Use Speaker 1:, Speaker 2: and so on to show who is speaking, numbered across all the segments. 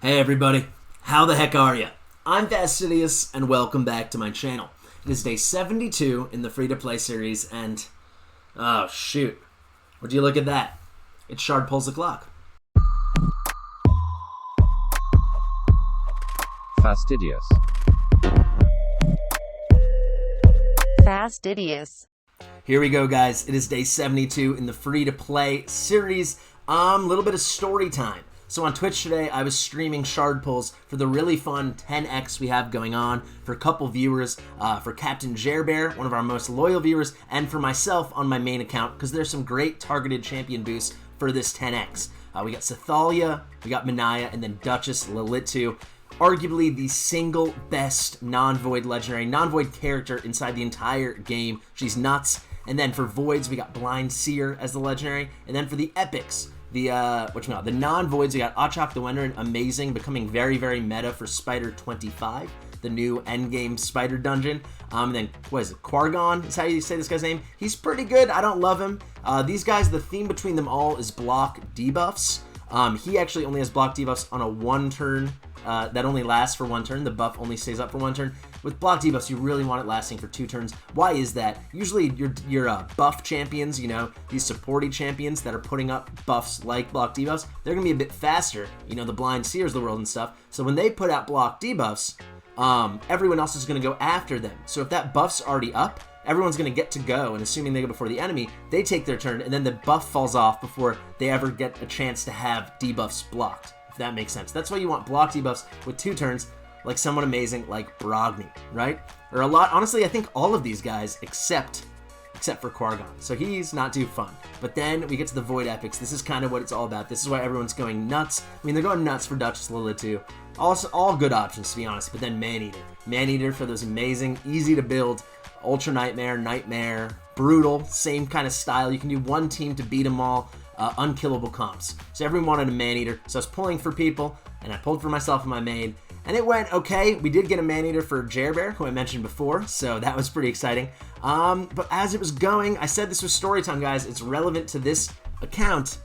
Speaker 1: Hey everybody, how the heck are ya? I'm Fastidious and welcome back to my channel. It is day 72 in the free-to-play series and... oh shoot, would you look at that? It's SHARD pulls the clock.
Speaker 2: Fastidious.
Speaker 3: Fastidious.
Speaker 1: Here we go guys, it is day 72 in the free-to-play series. Little bit of story time. So on Twitch today, I was streaming shard pulls for the really fun 10x we have going on for a couple viewers, for Captain Jerbear, one of our most loyal viewers, and for myself on my main account, because there's some great targeted champion boosts for this 10x. We got Sathalia, we got Manaya, and then Duchess Lilitu. Arguably the single best non-void legendary, non-void character inside the entire game. She's nuts. And then for voids, we got Blind Seer as the legendary. And then for the epics, the non-voids, we got Achak the Wenderin, amazing, becoming very, very meta for Spider 25, the new endgame Spider dungeon. And then, what is it, Quargon is how you say this guy's name? He's pretty good, I don't love him. These guys, the theme between them all is block debuffs. He actually only has block debuffs on a one turn, that only lasts for one turn. The buff only stays up for one turn. With block debuffs, you really want it lasting for 2 turns. Why is that? Usually your buff champions, you know, these supporty champions that are putting up buffs like block debuffs, they're going to be a bit faster, you know, the Blind Seers of the world and stuff. So when they put out block debuffs, everyone else is going to go after them. So if that buff's already up, everyone's going to get to go, and assuming they go before the enemy, they take their turn, and then the buff falls off before they ever get a chance to have debuffs blocked, if that makes sense. That's why you want block debuffs with 2 turns, like someone amazing like Brogni, right? Or a lot, honestly, I think all of these guys except for Quargon. So he's not too fun. But then we get to the Void Epics. This is kind of what it's all about. This is why everyone's going nuts. I mean, they're going nuts for Duchess Lilitu. Also, all good options, to be honest. But then Maneater. Maneater for those amazing, easy to build Ultra Nightmare, Nightmare, Brutal, same kind of style. You can do one team to beat them all, unkillable comps. So everyone wanted a Maneater, so I was pulling for people, and I pulled for myself in my main, and it went okay. We did get a Maneater for Jerbear, who I mentioned before, so that was pretty exciting. But as it was going, I said this was story time, guys. It's relevant to this account.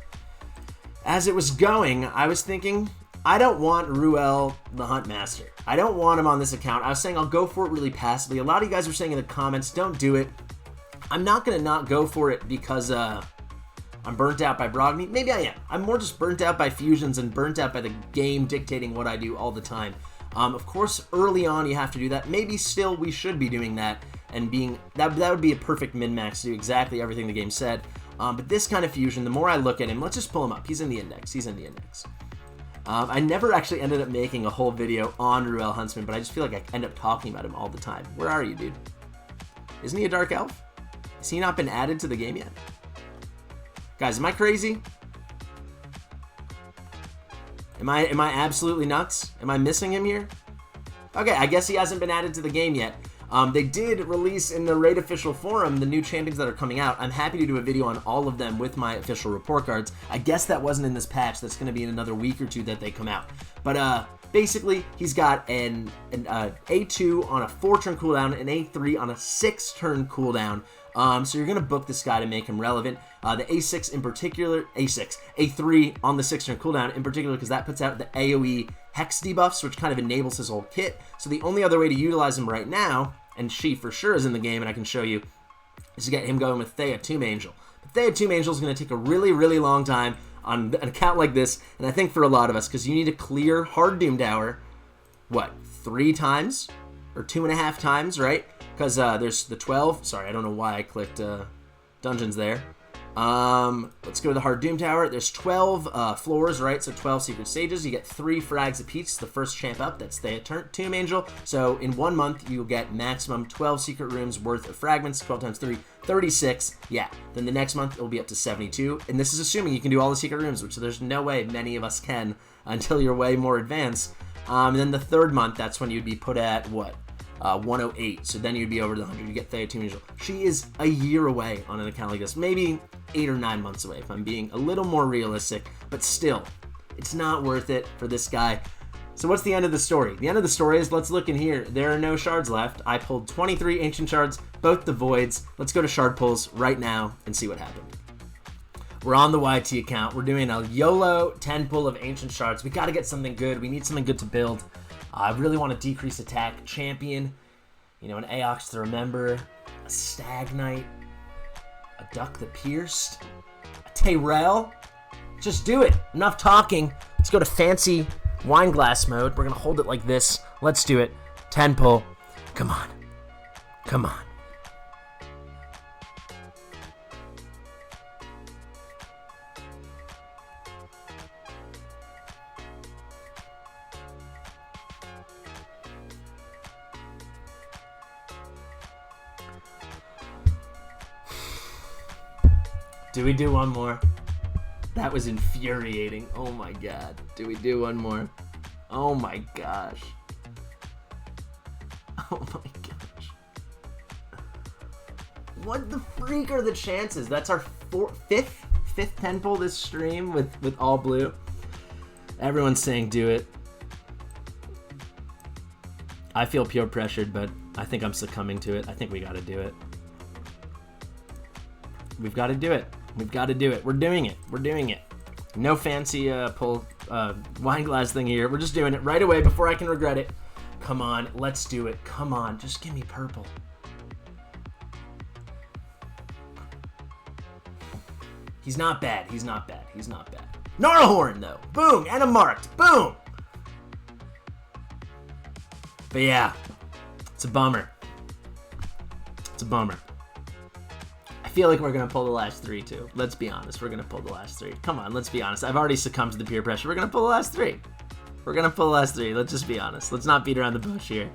Speaker 1: As it was going, I was thinking, I don't want Ruel the Huntmaster. I don't want him on this account. I was saying I'll go for it really passively. A lot of you guys were saying in the comments, don't do it. I'm not going to not go for it because I'm burnt out by Brogni. Maybe I am. I'm more just burnt out by fusions and burnt out by the game dictating what I do all the time. Of course, early on you have to do that. Maybe still we should be doing that and being... That would be a perfect min-max to do exactly everything the game said. But this kind of fusion, the more I look at him, let's just pull him up. He's in the index. He's in the index. I never actually ended up making a whole video on Ruel Huntsman, but I just feel like I end up talking about him all the time. Where are you, dude? Isn't he a Dark Elf? Has he not been added to the game yet? Guys, am I crazy? Am I absolutely nuts? Am I missing him here? Okay, I guess he hasn't been added to the game yet. They did release in the Raid official forum the new champions that are coming out. I'm happy to do a video on all of them with my official report cards. I guess that wasn't in this patch. That's going to be in another week or 2 that they come out. But basically, he's got an A2 on a 4-turn cooldown, an A3 on a 6-turn cooldown. So you're going to book this guy to make him relevant. The A6 in particular, A3 on the 6-turn cooldown in particular, because that puts out the AoE Hex debuffs, which kind of enables his whole kit. So the only other way to utilize him right now, and she for sure is in the game, and I can show you, is to get him going with Thea Tomb Angel. But Thea Tomb Angel is going to take a really, really long time on an account like this, and I think for a lot of us, because you need to clear Hard Doom Tower, what, 3 times? Or 2.5 times, right? Because there's the 12. Sorry, I don't know why I clicked dungeons there. Let's go to the Hard Doom Tower. There's 12 floors, right? So 12 secret stages. You get 3 frags apiece. The first champ up, that's the Tomb Angel. So in 1 month, you'll get maximum 12 secret rooms worth of fragments. 12 times 3, 36. Yeah. Then the next month, it'll be up to 72. And this is assuming you can do all the secret rooms, which there's no way many of us can until you're way more advanced. And then the 3rd month, that's when you'd be put at, what? 108, so then you'd be over the 100. You get Thea Tomb Angel. She is a year away on an account like this, maybe 8 or 9 months away if I'm being a little more realistic, but still, it's not worth it for this guy. So what's the end of the story? The end of the story is, let's look in here. There are no shards left. I pulled 23 ancient shards, both the voids. Let's go to shard pulls right now and see what happened. We're on the YT account. We're doing a YOLO 10 pull of Ancient Shards. We got to get something good. We need something good to build. I really want a decrease attack champion. You know, an Aox to remember. A Stag Knight. A Duck the Pierced. A Tyrell. Just do it. Enough talking. Let's go to fancy wine glass mode. We're going to hold it like this. Let's do it. 10 pull. Come on. Come on. Do we do one more? That was infuriating. Oh my god. Do we do one more? Oh my gosh. Oh my gosh. What the freak are the chances? That's our fifth 10 pull this stream with all blue. Everyone's saying do it. I feel pure pressured, but I think I'm succumbing to it. I think we gotta do it. We've got to do it. We've got to do it. We're doing it. We're doing it. No fancy pull wine glass thing here. We're just doing it right away before I can regret it. Come on. Let's do it. Come on. Just give me purple. He's not bad. He's not bad. He's not bad. Gnarlhorn, though. Boom. And a marked. Boom. But yeah. It's a bummer. It's a bummer. I feel like we're going to pull the last three, too. Let's be honest. We're going to pull the last three. Come on, let's be honest. I've already succumbed to the peer pressure. We're going to pull the last three. We're going to pull the last three. Let's just be honest. Let's not beat around the bush here.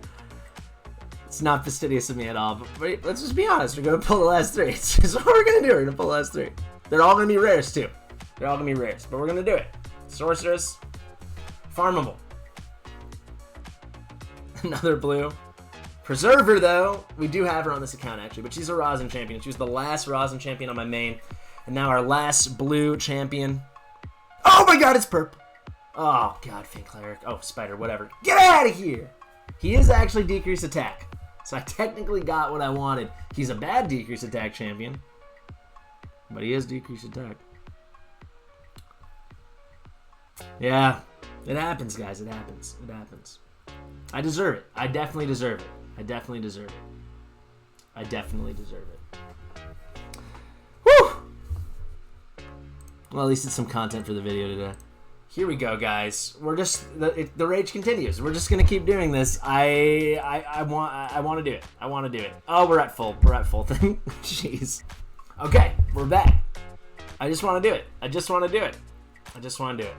Speaker 1: It's not fastidious of me at all, but let's just be honest. We're going to pull the last three. It's just what we're going to do. We're going to pull the last three. They're all going to be rares, too. They're all going to be rares, but we're going to do it. Sorceress. Farmable. Another blue. Preserver, though, we do have her on this account, actually, but she's a Rosin champion. She was the last Rosin champion on my main, and now our last blue champion. Oh my god, it's purple. Oh god, Fake Cleric. Oh, Spider, whatever. Get out of here! He is actually decrease attack, so I technically got what I wanted. He's a bad decrease attack champion, but he is decrease attack. Yeah, it happens, guys. It happens. It happens. I deserve it. I definitely deserve it. I definitely deserve it. I definitely deserve it. Woo! Well, at least it's some content for the video today. Here we go, guys. We're just the rage continues. We're just gonna keep doing this. I want to do it. I want to do it. Oh, we're at full. We're at full thing. Jeez. Okay, we're back. I just want to do it. I just want to do it. I just want to do it.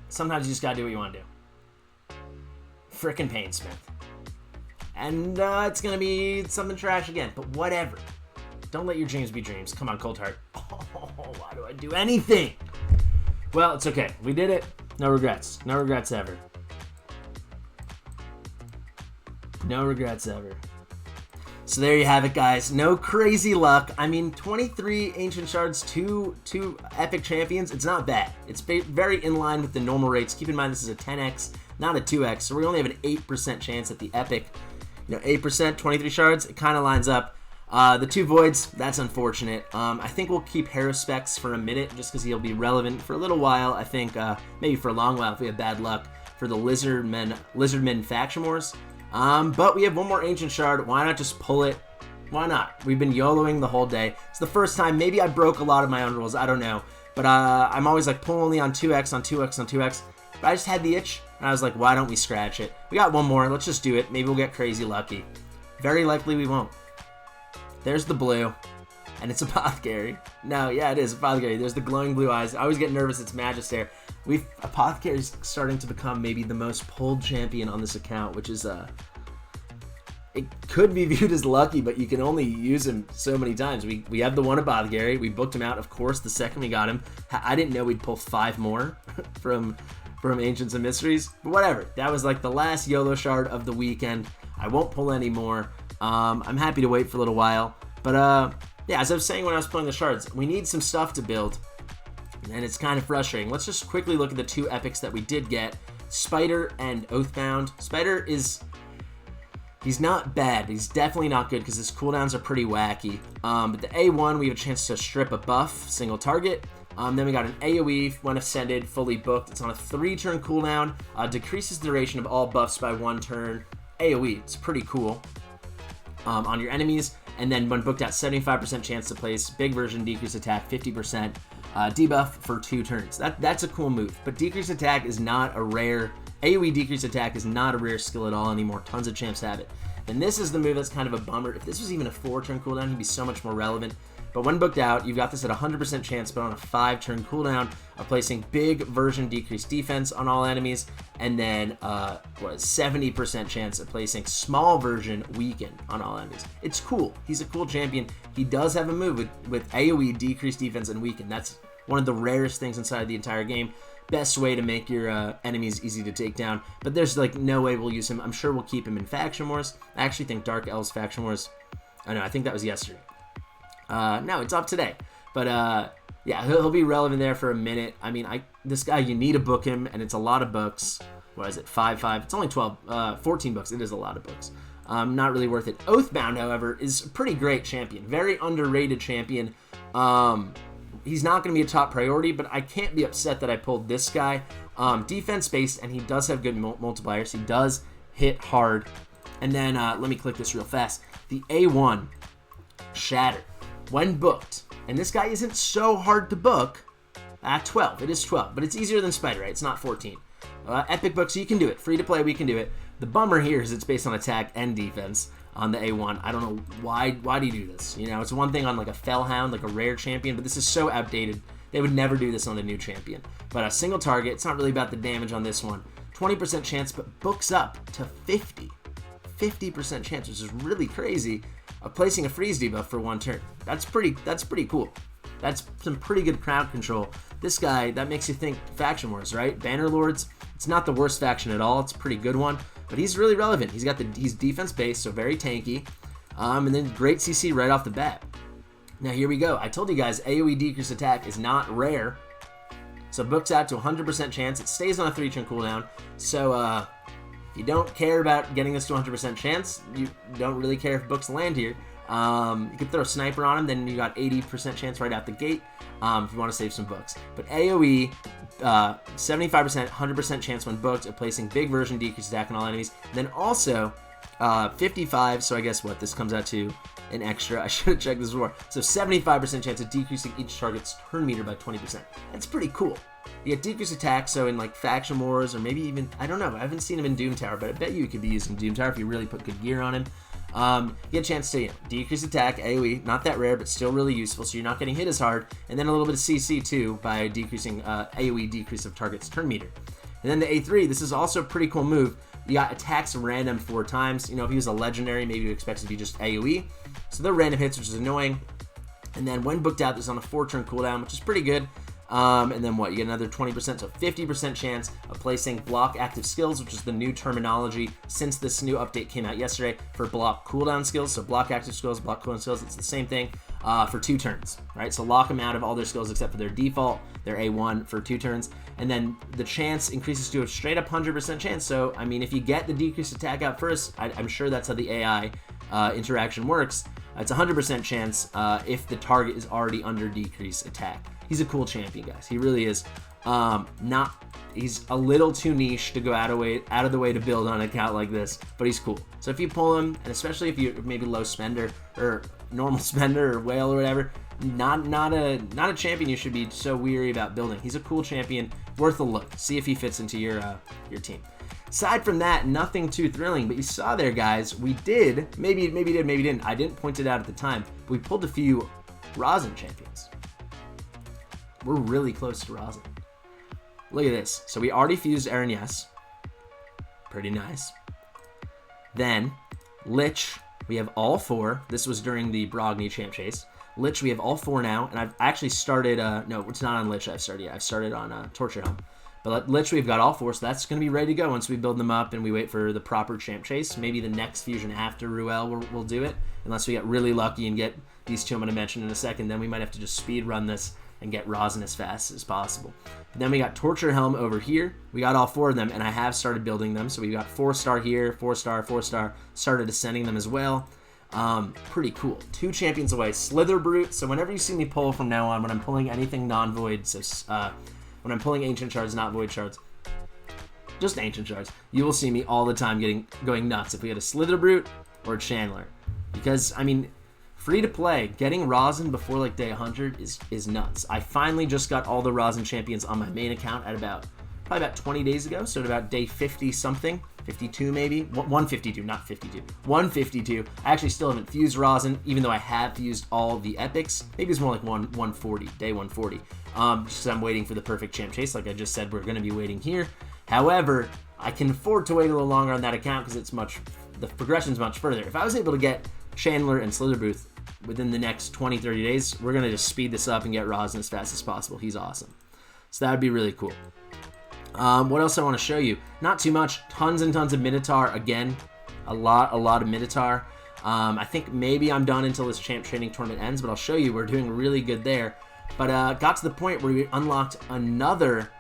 Speaker 1: Sometimes you just gotta do what you want to do. Frickin' Painsmith. And it's gonna be something trash again, but whatever. Don't let your dreams be dreams. Come on, Cold Heart. Oh, why do I do anything? Well, it's okay. We did it. No regrets. No regrets ever. No regrets ever. So there you have it, guys. No crazy luck. I mean, 23 Ancient Shards, two Epic Champions. It's not bad. It's very in line with the normal rates. Keep in mind, this is a 10x, not a 2x, so we only have an 8% chance at the Epic. You know, 8%, 23 Shards, it kind of lines up. The 2 Voids, that's unfortunate. I think we'll keep Haruspecs for a minute, just because he'll be relevant for a little while. I think maybe for a long while if we have bad luck for the Lizardmen Faction Wars. But we have one more Ancient Shard. Why not just pull it? Why not? We've been YOLOing the whole day. It's the first time. Maybe I broke a lot of my own rules. I don't know. But I'm always like, pull only on 2x, on 2x, on 2x. But I just had the itch, and I was like, why don't we scratch it? We got one more. Let's just do it. Maybe we'll get crazy lucky. Very likely we won't. There's the blue. And it's Apothecary. No, yeah, it is Apothecary. There's the glowing blue eyes. I always get nervous. It's Magister. Apothecary's starting to become maybe the most pulled champion on this account, which is it could be viewed as lucky, but you can only use him so many times. We have the one Apothecary. We booked him out, of course, the second we got him. I didn't know we'd pull 5 more from Ancients and Mysteries, but whatever. That was like the last YOLO shard of the weekend. I won't pull any more. I'm happy to wait for a little while, but yeah, as I was saying when I was pulling the shards, we need some stuff to build, and it's kind of frustrating. Let's just quickly look at the 2 epics that we did get, Spider and Oathbound. Spider is He's not bad, but he's definitely not good because his cooldowns are pretty wacky. But the A1, we have a chance to strip a buff, single target. Then we got an AoE, when ascended, fully booked. It's on a 3-turn cooldown, decreases the duration of all buffs by 1 turn. AoE, it's pretty cool. On your enemies, and then when booked out, 75% chance to place big version, decrease attack, 50% debuff for 2 turns. That's a cool move, but decrease attack is not a rare, AoE decrease attack is not a rare skill at all anymore. Tons of champs have it. And this is the move that's kind of a bummer. If this was even a 4-turn cooldown, he'd be so much more relevant. But when booked out, you've got this at 100% chance, but on a 5-turn cooldown of placing big version decreased defense on all enemies, and then 70% chance of placing small version weaken on all enemies. It's cool. He's a cool champion. He does have a move with AoE decreased defense and weaken. That's one of the rarest things inside the entire game. Best way to make your enemies easy to take down. But there's like no way we'll use him. I'm sure we'll keep him in Faction Wars. I actually think Dark Elves Faction Wars, I think that was yesterday. No, it's up today. But yeah, he'll be relevant there for a minute. I mean, this guy, you need to book him, and it's a lot of books. What is it? 5. It's only 14 books. It is a lot of books. Not really worth it. Oathbound, however, is a pretty great champion. Very underrated champion. He's not going to be a top priority, but I can't be upset that I pulled this guy. Defense-based, and he does have good multipliers. He does hit hard. And then, let me click this real fast. The A1, Shatter. When booked, and this guy isn't so hard to book, 12. It is 12, but it's easier than Spider, right? It's not 14. Epic book, so you can do it. Free to play, we can do it. The bummer here is it's based on attack and defense on the A1. I don't know why do you do this? You know, it's one thing on like a Fellhound, like a rare champion, but this is so outdated. They would never do this on a new champion. But a single target, it's not really about the damage on this one. 20% chance, but books up to 50. 50% chance, which is really crazy, of placing a freeze debuff for 1 turn. That's pretty cool. That's some pretty good crowd control. This guy, that makes you think Faction Wars, right? Bannerlords, it's not the worst faction at all. It's a pretty good one, but he's really relevant. He's defense based, so very tanky, and then great CC right off the bat. Now here we go. I told you guys AoE decrease attack is not rare, so books out to 100% chance. It stays on a 3-turn cooldown, so if you don't care about getting this to 100% chance, you don't really care if books land here. You could throw a sniper on him, then you got 80% chance right out the gate if you want to save some books. But AoE, 75%, 100% chance when booked of placing big version decreased attack on all enemies. Then also 55, so I guess what this comes out to an extra. I should have checked this before. So 75% chance of decreasing each target's turn meter by 20%. That's pretty cool. You get decreased attack, so in like Faction Wars, or maybe even, I don't know, I haven't seen him in Doom Tower, but I bet you could be using Doom Tower if you really put good gear on him. You get a chance to decrease attack, AoE, not that rare, but still really useful, so you're not getting hit as hard, and then a little bit of CC too by decreasing AoE decrease of target's turn meter. And then the A3, this is also a pretty cool move. You got attacks random 4 times. You know, if he was a legendary, maybe you expect it to be just AoE. So they're random hits, which is annoying. And then when booked out, this is on a 4-turn cooldown, which is pretty good. And then what? You get another 20%, so 50% chance of placing block active skills, which is the new terminology since this new update came out yesterday for block cooldown skills. So block active skills, block cooldown skills, it's the same thing for 2 turns, right? So lock them out of all their skills except for their default, their A1 for 2 turns. And then the chance increases to a straight up 100% chance. So, I mean, if you get the decreased attack out first, I'm sure that's how the AI interaction works. It's 100% chance if the target is already under decreased attack. He's a cool champion, guys. He really is. He's a little too niche to go out of the way to build on an account like this, but he's cool. So if you pull him, and especially if you're maybe low spender or normal spender or whale or whatever, not a champion you should be so weary about building. He's a cool champion, worth a look. See if he fits into your team. Aside from that, nothing too thrilling, but you saw there, guys, we did, maybe did, maybe didn't. I didn't point it out at the time, but we pulled a few Rosin champions. We're really close to Rosin. Look at this. So we already fused Aaron Yes. Pretty nice. Then, Lich, we have all 4. This was during the Brogni champ chase. Lich, we have all 4 now, and I've actually started, no, it's not on Lich I've started yet. I've started on Torture Helm. But Lich, we've got all 4, so that's going to be ready to go once we build them up and we wait for the proper champ chase. Maybe the next fusion after Ruel we'll do it, unless we get really lucky and get these 2 I'm going to mention in a second. Then we might have to just speed run this and get Rosin as fast as possible. And then we got Torture Helm over here. We got all 4 of them, and I have started building them. So we got 4-star here, 4-star, 4-star. Started ascending them as well. Pretty cool. 2 champions away. Slither Brute. So whenever you see me pull from now on, when I'm pulling anything non-void, so when I'm pulling ancient shards, not void shards, just ancient shards, you will see me all the time going nuts if we get a Slither Brute or a Chandler. Because, I mean, free to play, getting Rosin before like day 100 is nuts. I finally just got all the Rosin champions on my main account at probably about 20 days ago, so at about day 50 something, 52 maybe, 152, not 52, 152. I actually still haven't fused Rosin, even though I have fused all the epics. Maybe it's more like 140, day 140. Just I'm waiting for the perfect champ chase, like I just said, we're going to be waiting here. However, I can afford to wait a little longer on that account because the progression's much further. If I was able to get Chandler and Slitherbooth within the next 20, 30 days, we're going to just speed this up and get Rosin as fast as possible. He's awesome. So that would be really cool. What else I want to show you? Not too much. Tons and tons of Minotaur. Again, a lot of Minotaur. I think maybe I'm done until this champ training tournament ends, but I'll show you. We're doing really good there. But got to the point where we unlocked another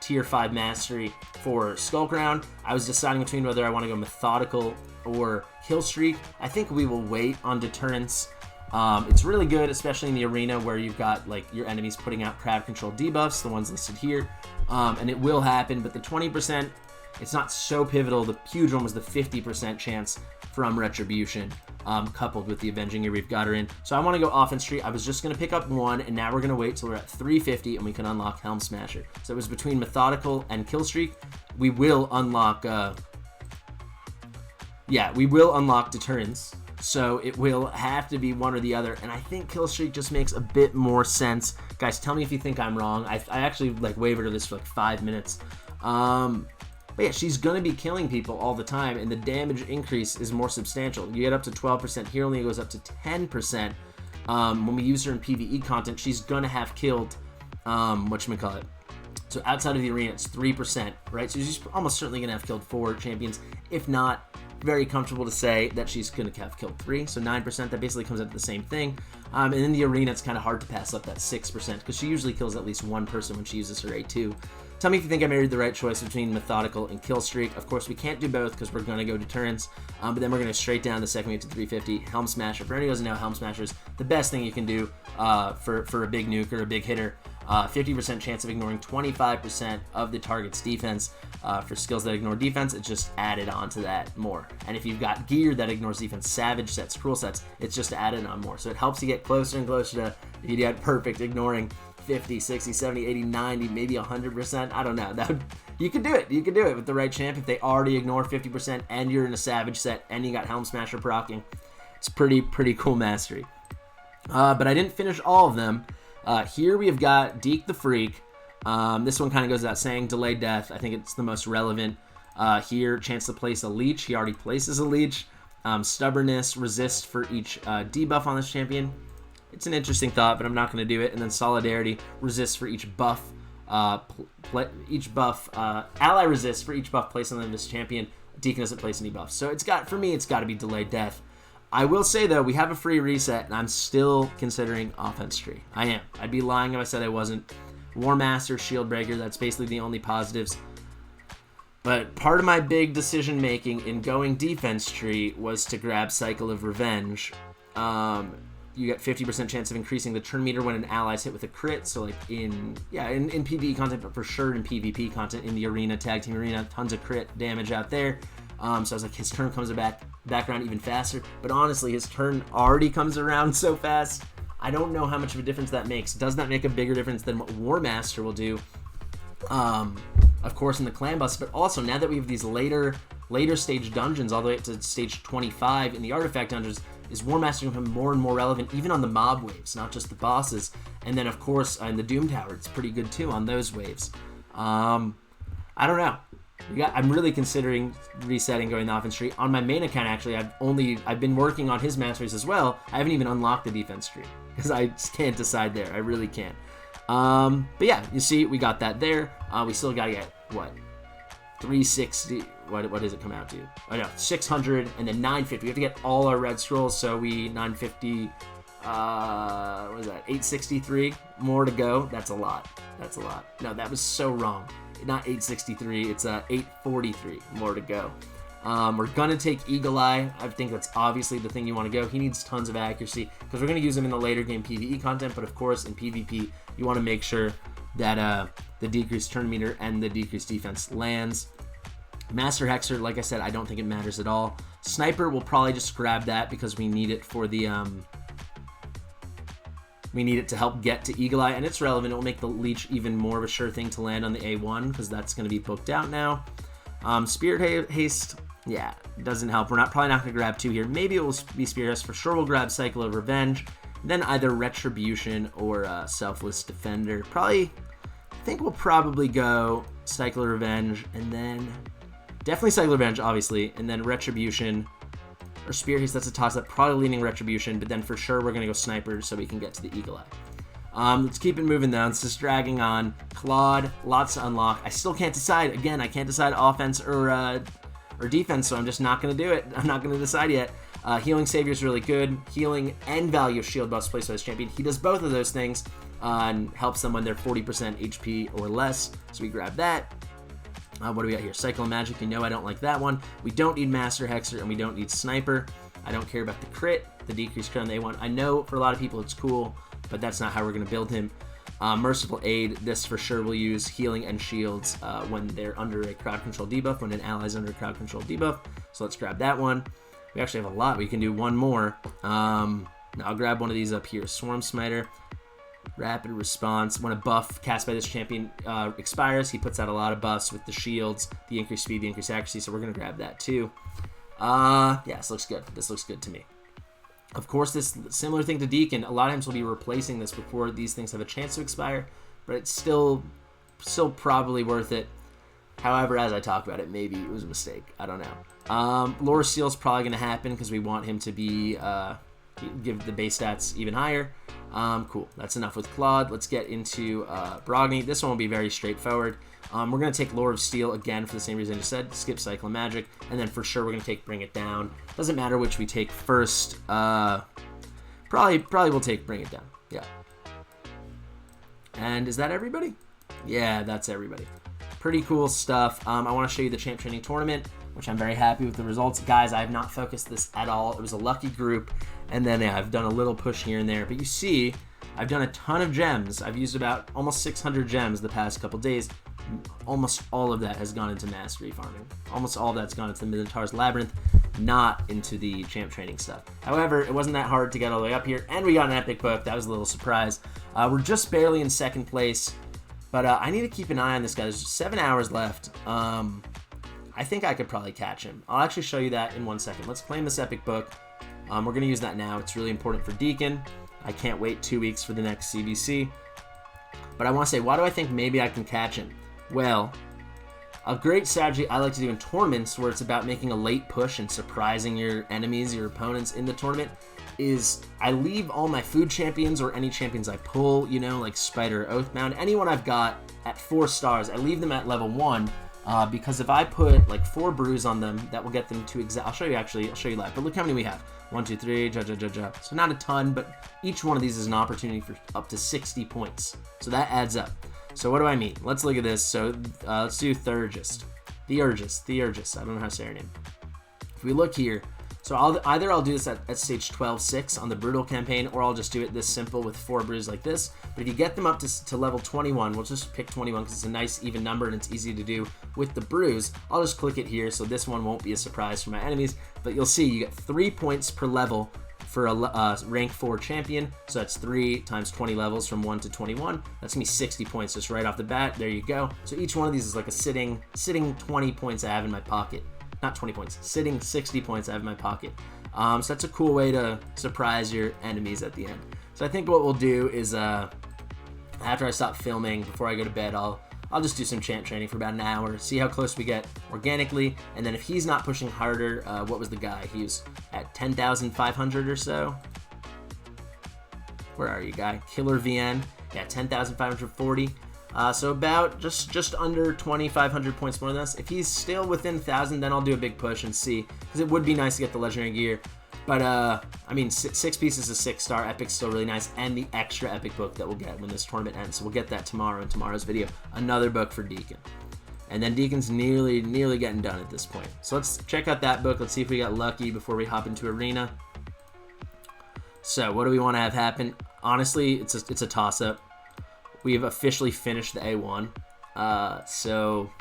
Speaker 1: tier 5 mastery for Skullground. I was deciding between whether I want to go methodical or kill streak. I think we will wait on deterrence. It's really good, especially in the arena where you've got like your enemies putting out crowd control debuffs, the ones listed here, and it will happen. But the 20%, it's not so pivotal. The huge one was the 50% chance from Retribution, coupled with the Avenging Ear we've got her in. So I want to go offense tree. I was just going to pick up 1, and now we're going to wait till we're at 350 and we can unlock Helm Smasher. So it was between methodical and kill streak. We will unlock deterrence. So it will have to be one or the other, and I think kill streak just makes a bit more sense. Guys, tell me if you think I'm wrong. I actually like wavered to this for like 5 minutes. But yeah, she's gonna be killing people all the time, and the damage increase is more substantial. You get up to 12%. Here only goes up to 10%. When we use her in PvE content, she's gonna have killed whatchamacallit. So outside of the arena, it's 3%, right? So she's almost certainly gonna have killed 4 champions, if not. Very comfortable to say that she's going to have killed 3, so 9%, that basically comes out to the same thing. And in the arena, it's kind of hard to pass up that 6%, because she usually kills at least 1 person when she uses her A2. Tell me if you think I made the right choice between methodical and kill streak. Of course, we can't do both because we're going to go deterrence, but then we're going to straight down the second we get to 350. Helm Smasher. For anyone who doesn't know, Helm Smasher is the best thing you can do for a big nuke or a big hitter. 50% chance of ignoring 25% of the target's defense. For skills that ignore defense, it's just added on to that more. And if you've got gear that ignores defense, savage sets, cruel sets, it's just added on more. So it helps you get closer and closer to, if you get perfect, ignoring 50, 60, 70, 80, 90, maybe 100%. I don't know. You can do it. You can do it with the right champ. If they already ignore 50% and you're in a savage set and you got Helm Smasher proccing, it's pretty cool mastery. But I didn't finish all of them. Here we have got Deke the Freak. This one kind of goes without saying. Delayed death. I think it's the most relevant. Here, chance to place a leech. He already places a leech. Stubbornness, resist for each debuff on this champion. It's an interesting thought, but I'm not going to do it. And then solidarity, resist for each buff. Ally resists for each buff placed on this champion. Deacon doesn't place any buffs. So for me, it's got to be delayed death. I will say, though, we have a free reset, and I'm still considering offense tree. I am. I'd be lying if I said I wasn't. War Master, Shield Breaker, that's basically the only positives. But part of my big decision making in going defense tree was to grab Cycle of Revenge. You get 50% chance of increasing the turn meter when an ally's hit with a crit. So like in PvE content, but for sure in PvP content, in the arena, tag team arena, tons of crit damage out there. So I was like, his turn comes back around even faster. But honestly, his turn already comes around so fast. I don't know how much of a difference that makes. Does that make a bigger difference than what War Master will do? Of course, in the clan bus, but also now that we have these later stage dungeons, all the way up to stage 25 in the artifact dungeons, is War Master become more and more relevant, even on the mob waves, not just the bosses. And then, of course, in the Doom Tower, it's pretty good too on those waves. I don't know. I'm really considering resetting, going the offense tree. On my main account, actually, I've been working on his masteries as well. I haven't even unlocked the defense tree because I just can't decide there. I really can't. But yeah, you see, we got that there. We still gotta get what? 360. What does it come out to? Oh no, 600 and then 950. We have to get all our red scrolls. So we 950. what was that? 863 more to go. That's a lot. That's a lot. No, that was so wrong. Not 863. It's 843 more to go. We're going to take Eagle Eye. I think that's obviously the thing you want to go. He needs tons of accuracy because we're going to use him in the later game PvE content. But of course, in PvP, you want to make sure that the decreased turn meter and the decreased defense lands. Master Hexer, like I said, I don't think it matters at all. Sniper, we'll probably just grab that because we need it for the... we need it to help get to Eagle Eye, and it's relevant. It will make the Leech even more of a sure thing to land on the A1 because that's going to be booked out now. Spirit Haste, yeah, doesn't help. We're probably not going to grab 2 here. Maybe it will be Spirit Haste. For sure we'll grab Cycle of Revenge, then either Retribution or Selfless Defender. I think we'll probably go Cycle of Revenge, and then definitely Cycle of Revenge, obviously, and then Retribution or Spirit Haste. That's a toss-up. Probably leaning Retribution, but then for sure we're going to go Sniper so we can get to the Eagle Eye. Let's keep it moving down. It's just dragging on. Claude, lots to unlock. I still can't decide. Again, I can't decide offense or defense, so I'm just not going to do it. I'm not going to decide yet. Healing Savior is really good. Healing and value of shield buffs placed by this champion. He does both of those things and helps them when they're 40% HP or less, so we grab that. What do we got here? Cycle of Magic. You know I don't like that one. We don't need Master Hexer, and we don't need Sniper. I don't care about the crit, the decreased crit on the A1. I know for a lot of people it's cool, but that's not how we're going to build him. Merciful Aid. This for sure will use healing and shields when they're under a crowd control debuff, when an ally's under a crowd control debuff. So let's grab that one. We actually have a lot. We can do one more. I'll grab one of these up here. Swarm Smiter. Rapid Response. When a buff cast by this champion expires, he puts out a lot of buffs with the shields, the increased speed, the increased accuracy, so we're going to grab that too. Yeah, this looks good. This looks good to me. Of course, this similar thing to Deacon, a lot of times we'll be replacing this before these things have a chance to expire, but it's still probably worth it. However, as I talk about it, maybe it was a mistake. I don't know. Lore Seal is probably going to happen because we want him to be give the base stats even higher. Cool. That's enough with Claude. Let's get into Brogni. This one will be very straightforward. We're going to take Lore of Steel again for the same reason I just said. Skip Cycle of Magic. And then for sure we're going to take Bring It Down. Doesn't matter which we take first. Probably we'll take Bring It Down. Yeah. And is that everybody? Yeah, that's everybody. Pretty cool stuff. I want to show you the Champ Training Tournament, which I'm very happy with the results. Guys, I have not focused this at all. It was a lucky group. And then yeah, I've done a little push here and there. But you see, I've done a ton of gems. I've used about almost 600 gems the past couple days. Almost all of that has gone into mastery farming. Almost all of that's gone into the Minotaur's Labyrinth, not into the champ training stuff. However, it wasn't that hard to get all the way up here, and we got an epic book. That was a little surprise. We're just barely in second place, but I need to keep an eye on this guy. There's 7 hours left. I think I could probably catch him. I'll actually show you that in 1 second. Let's claim this epic book. We're going to use that now. It's really important for Deacon. I can't wait 2 weeks for the next CBC. But I want to say, why do I think maybe I can catch him? Well, a great strategy I like to do in tournaments where it's about making a late push and surprising your enemies, your opponents in the tournament, is I leave all my food champions or any champions I pull, you know, like Spider, Oathbound, anyone I've got at 4 stars, I leave them at level 1 because if I put like 4 brews on them, that will get them to I'll show you live, but look how many we have. 1, 2, 3, So not a ton, but each one of these is an opportunity for up to 60 points. So that adds up. So what do I mean? Let's look at this. So let's do Theurgist. Theurgist. I don't know how to say her name. If we look here, so I'll do this at stage 12-6 on the Brutal campaign, or I'll just do it this simple with 4 brews like this. But if you get them up to level 21, we'll just pick 21 because it's a nice even number and it's easy to do with the brews. I'll just click it here, so this one won't be a surprise for my enemies. But you'll see you get 3 points per level for a rank 4 champion, so that's 3 times 20 levels from 1 to 21. That's gonna be 60 points just right off the bat. There you go. So each one of these is like a sitting 20 points I have in my pocket. Not 20 points, sitting 60 points I have in my pocket. So that's a cool way to surprise your enemies at the end. So I think what we'll do is after I stop filming, before I go to bed, I'll just do some champ training for about an hour, see how close we get organically, and then if he's not pushing harder, what was the guy? He was at 10,500 or so. Where are you, guy? Killer VN, yeah, 10,540. So about just under 2,500 points more than us. If he's still within 1,000, then I'll do a big push and see, because it would be nice to get the legendary gear. But, I mean, 6 pieces of 6-star. Epic's still really nice. And the extra epic book that we'll get when this tournament ends. So we'll get that tomorrow in tomorrow's video. Another book for Deacon. And then Deacon's nearly getting done at this point. So let's check out that book. Let's see if we got lucky before we hop into Arena. So what do we want to have happen? Honestly, it's a toss-up. We have officially finished the A1. So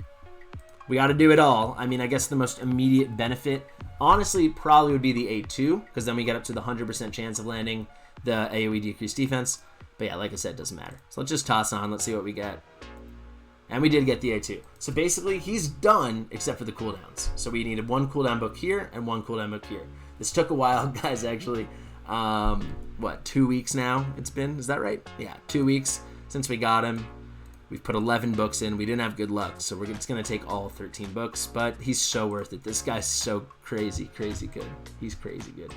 Speaker 1: we got to do it all. I mean, I guess the most immediate benefit, honestly, probably would be the A2, because then we get up to the 100% chance of landing the AoE decreased defense. But yeah, like I said, it doesn't matter. So let's just toss on. Let's see what we get. And we did get the A2. So basically, he's done except for the cooldowns. So we needed 1 cooldown book here and 1 cooldown book here. This took a while, guys, actually. What, 2 weeks now it's been? Is that right? Yeah, 2 weeks since we got him. We've put 11 books in. We didn't have good luck, so it's going to take all 13 books. But he's so worth it. This guy's so crazy good. He's crazy good.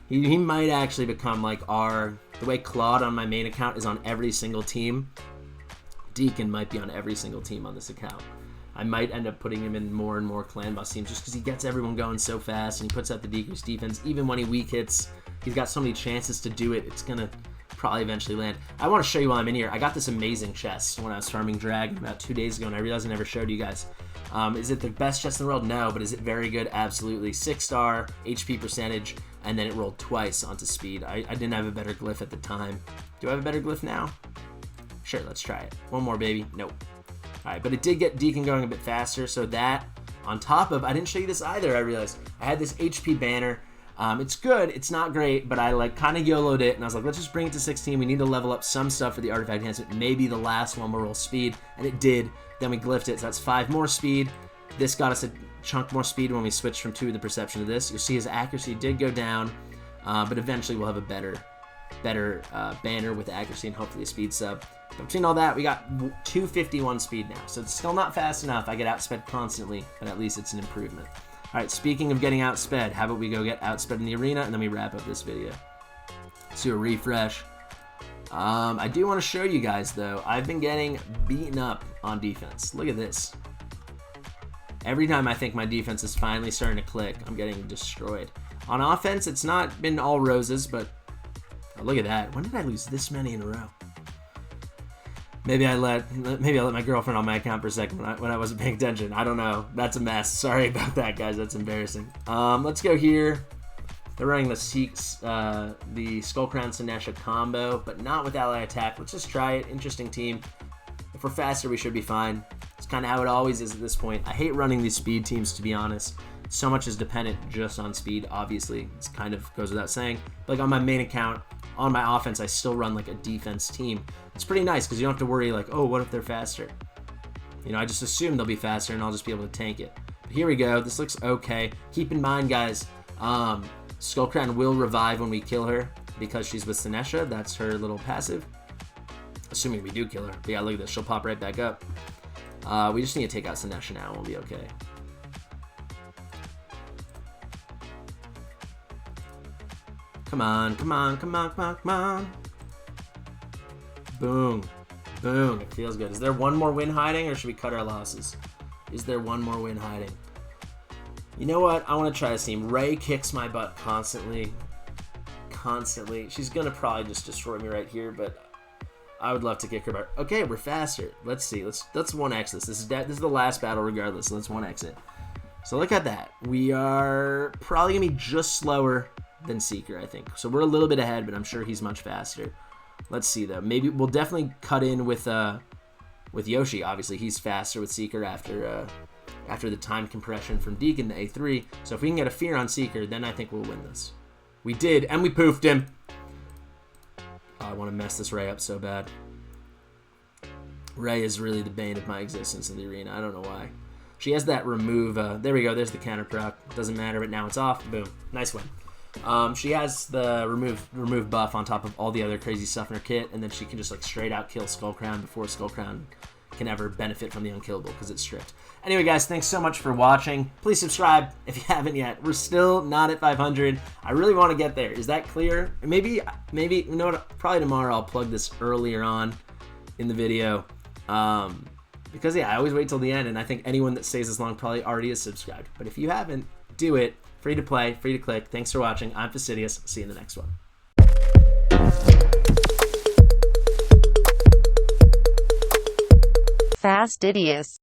Speaker 1: He might actually become like the way Claude on my main account is on every single team. Deacon might be on every single team on this account. I might end up putting him in more and more clan boss teams just because he gets everyone going so fast and he puts out the decreased defense. Even when he weak hits, he's got so many chances to do it. It's going to probably eventually land. I want to show you while I'm in here. I got this amazing chest when I was farming Dragon about 2 days ago, and I realized I never showed you guys. Is it the best chest in the world? No, but is it very good? Absolutely. 6-star, HP percentage, and then it rolled twice onto speed. I didn't have a better glyph at the time. Do I have a better glyph now? Sure, let's try it. One more, baby. Nope. All right, but it did get Deacon going a bit faster, so that on top of, I didn't show you this either, I realized. I had this HP banner. It's good, it's not great, but I like kind of YOLO'd it, and I was like, let's just bring it to 16. We need to level up some stuff for the artifact enhancement. Maybe the last one will roll speed, and it did. Then we glyphed it, so that's 5 more speed. This got us a chunk more speed when we switched from 2 to the perception of this. You'll see his accuracy did go down, but eventually we'll have a better banner with accuracy and hopefully a speed sub. But between all that, we got 251 speed now, so it's still not fast enough. I get outsped constantly, but at least it's an improvement. All right, speaking of getting outsped, how about we go get outsped in the arena, and then we wrap up this video. Let's do a refresh. I do want to show you guys, though, I've been getting beaten up on defense. Look at this. Every time I think my defense is finally starting to click, I'm getting destroyed. On offense, it's not been all roses, but oh, look at that. When did I lose this many in a row? Maybe I let my girlfriend on my account for a second when I wasn't paying attention. I don't know. That's a mess. Sorry about that, guys. That's embarrassing. Let's go here. They're running the Skullground Sinesha combo, but not with ally attack. Let's just try it. Interesting team. If we're faster, we should be fine. It's kind of how it always is at this point. I hate running these speed teams, to be honest. So much is dependent just on speed, obviously. It kind of goes without saying. But like on my main account, on my offense, I still run like a defense team. It's pretty nice because you don't have to worry like, oh, what if they're faster? You know, I just assume they'll be faster and I'll just be able to tank it. But here we go. This looks okay. Keep in mind, guys, Skullground will revive when we kill her because she's with Sinesha. That's her little passive. Assuming we do kill her. But yeah, look at this. She'll pop right back up. We just need to take out Sinesha now and we'll be okay. Come on, come on, come on, come on, come on. Boom. Boom. It feels good. Is there one more win hiding or should we cut our losses? Is there one more win hiding? You know what? I want to try this team. Ray kicks my butt constantly. Constantly. She's going to probably just destroy me right here, but I would love to kick her butt. Okay, we're faster. Let's see. Let's 1x this. This is the last battle regardless, so let's 1x it. So look at that. We are probably going to be just slower than Seeker, I think. So we're a little bit ahead, but I'm sure he's much faster. Let's see, though. Maybe we'll definitely cut in with Yoshi. Obviously, he's faster with Seeker after the time compression from Deacon to A3. So if we can get a fear on Seeker, then I think we'll win this. We did, and we poofed him. Oh, I want to mess this Ray up so bad. Ray is really the bane of my existence in the arena. I don't know why. She has that remove. There we go. There's the counter proc. Doesn't matter, but now it's off. Boom. Nice win. She has the remove buff on top of all the other crazy stuff in her kit, and then she can just like straight out kill Skullground before Skullground can ever benefit from the unkillable because it's stripped. Anyway, guys, thanks so much for watching. Please subscribe if you haven't yet. We're still not at 500. I really want to get there. Is that clear? Maybe you know what? Probably tomorrow I'll plug this earlier on in the video. Because yeah, I always wait till the end, and I think anyone that stays this long probably already is subscribed. But if you haven't, do it. Free to play, free to click. Thanks for watching. I'm Fastidious. See you in the next one.
Speaker 2: Fastidious.